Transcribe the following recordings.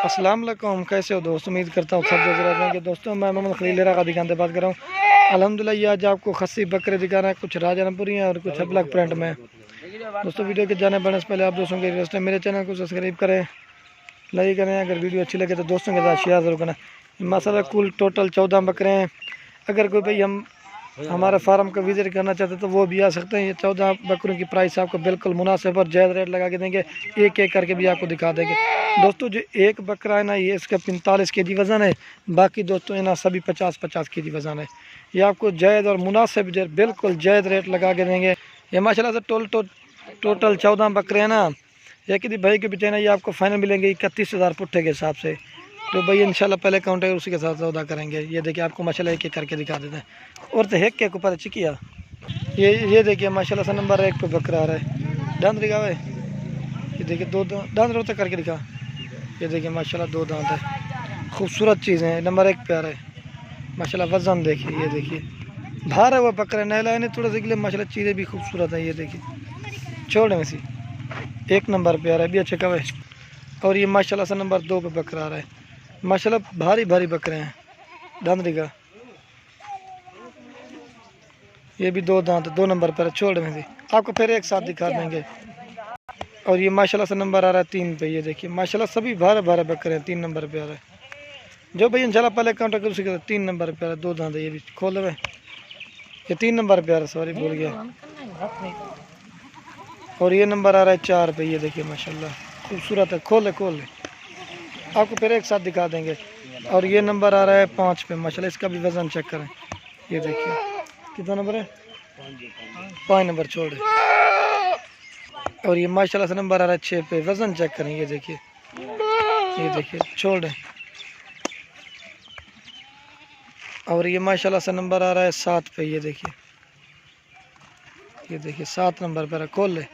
अस्सलाम वालेकुम, कैसे हो दोस्त। उम्मीद करता हूँ सब जगह रहेंगे। दोस्तों मैं मोहम्मद खलील का दुकान से बात कर रहा हूँ। अल्हम्दुलिल्लाह ये आज आपको खस्सी बकरे दिखा रहे हैं, कुछ राजनपुरी हैं और कुछ ब्लैक प्रिंट में। दोस्तों वीडियो के जाने बढ़ने से पहले आप दोस्तों के रिक्वेस्ट है, मेरे चैनल को सब्सक्राइब करें, लाइक करें। अगर वीडियो अच्छी लगे तो दोस्तों के साथ शेयर जरूर करें। माशाल्लाह कुल टोटल 14 बकरे हैं। अगर कोई भाई हमारे फार्म का विजिट करना चाहते तो वो भी आ सकते हैं। ये 14 बकरों की प्राइस आपको बिल्कुल मुनासिब और जायज़ रेट लगा के देंगे। एक एक करके भी आपको दिखा देंगे। दोस्तों जो एक बकरा है ना, ये इसका 45 केजी वज़न है। बाकी दोस्तों ये ना सभी 50-50 केजी वज़न है। ये आपको जायज़ और मुनासिब बिल्कुल जायज़ रेट लगा के देंगे। ये माशाल्लाह से टोटल 14 बकरे हैं ना। ये कि भाई के बेटे ना ये आपको फाइनल मिलेंगे 31,000 पुट्ठे के हिसाब से। तो भाई इंशाल्लाह पहले काउंटर उसी के साथ सौदा करेंगे। ये देखिए आपको माशाल्लाह एक एक करके दिखा देते हैं। और तो हेक के ऊपर चिकिया ये देखिए माशाल्लाह से नंबर 1 पे बकरा आ रहा है। दांत दिखा भाई, ये देखिए दो दांत रोते करके दिखा। ये देखिए माशाल्लाह 2 दांत है, खूबसूरत चीज़ें हैं। नंबर 1 पे आ रहा है माशाल्लाह। वज़न देखिए, ये देखिए भार है वो बकरा, नहला है थोड़ा सा के लिए माशाल्लाह। चीज़ें भी खूबसूरत है। ये देखिए छोड़ में सी 1 नंबर पे आ रहा है भी अच्छे का है। और ये माशाल्लाह से नंबर 2 पे बकरा आ रहा है माशाल्लाह। भारी भारी बकरे हैं। दांतरी का ये भी 2 दांत 2 नंबर पर छोड़ में से आपको फिर एक साथ दिखा देंगे। और ये माशाल्लाह से नंबर आ रहा है 3 पे। ये देखिए माशाल्लाह सभी भारे भारे बकरे हैं। 3 नंबर पे आ रहा है जो भाई इंशाल्लाह पहले काउंटर कर उसी 3 नंबर पे आ रहा है। 2 दांत ये भी खोल रहे। ये 3 नंबर पे आ रहा है, सॉरी भूल गया। और ये नंबर आ रहा है 4 पे। ये देखिए माशाल्लाह खूबसूरत है। खोल ले आपको फिर एक साथ दिखा देंगे। और ये नंबर आ रहा है 5 पे माशाल्लाह। इसका भी वज़न चेक करें। ये देखिए कितना नंबर है, 5 नंबर छोड़। और ये माशाल्लाह से नंबर आ रहा है 6 पे। वज़न चेक करें। ये देखिए छोड़। और ये माशाल्लाह से नंबर आ रहा है 7 पे। ये देखिए 7 नंबर पर खोल ले,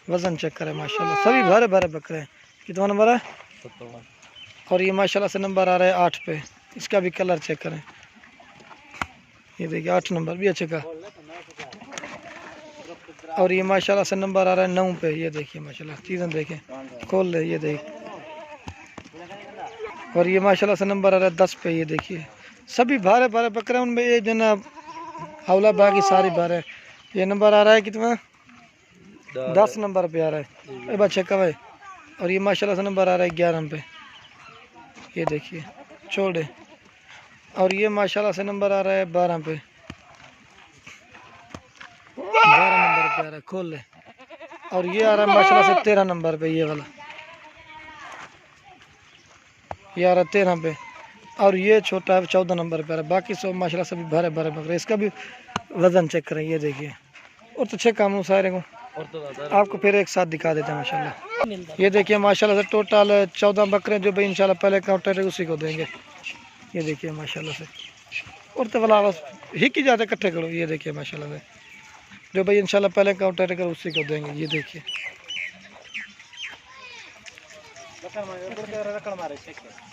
वज़न चेक करें माशाल्लाह। सभी भारे भारे बकरे हैं। कितना नंबर है, 17। और ये माशाल्लाह से नंबर आ रहा है 8 पे। इसका भी कलर चेक करें। ये देखिए 8 नंबर भी अच्छे का। और ये माशाल्लाह से नंबर आ रहा है 9 पे। ये देखिए माशाल्लाह चीज़ें देखें, खोल ले। ये देख। और ये माशाल्लाह से नंबर आ रहा है 10 पे। ये देखिए सभी भारे भारे बकरे हैं। उनमें ये जना हौला बाकी सारी भारे। ये नंबर आ रहा है कितना, 10 नंबर पे आ रहा है बच्चे का भाई। और ये माशाल्लाह से नंबर आ रहा है 11 पे। ये देखिए छोड़े। और ये माशाल्लाह से नंबर आ रहा है 12 पे। 12 नंबर पे आ रहा है, खोल ले। और ये आ रहा है माशाल्लाह से 13 नंबर पे। ये वाला ये आ रहा है 13 पे। और ये छोटा है 14 नंबर पे आ रहा है। बाकी सब माशाल्लाह सभी भारे भारे बकरे। इसका भी वज़न चेक करें। ये देखिए और तो अच्छे काम सारे को आपको फिर एक साथ दिखा देते हैं माशाल्लाह। ये देखिए माशाल्लाह से टोटल 14 बकरे जो भाई इंशाल्लाह पहले काउंटर है उसी को देंगे। ये देखिए माशाल्लाह से और तो वाला बस ही की जाते इकट्ठे करो। ये देखिए माशाल्लाह से जो भाई इंशाल्लाह पहले काउंटर कर उसी को देंगे। ये देखिए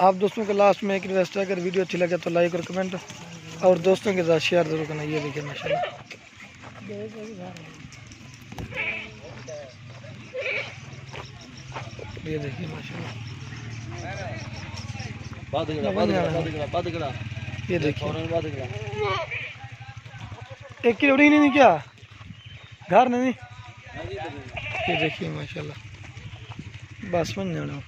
आप दोस्तों के लास्ट में एक रिक्वेस्ट है, अगर वीडियो अच्छी लगे तो लाइक और कमेंट और दोस्तों के साथ शेयर जरूर करना। ये देखिए माशाल्लाह ये देखिए माशाल्लाह। ये देखिए एक की उड़ी नहीं क्या घर नहीं। ये देखिए माशाल्लाह बस बन जाना।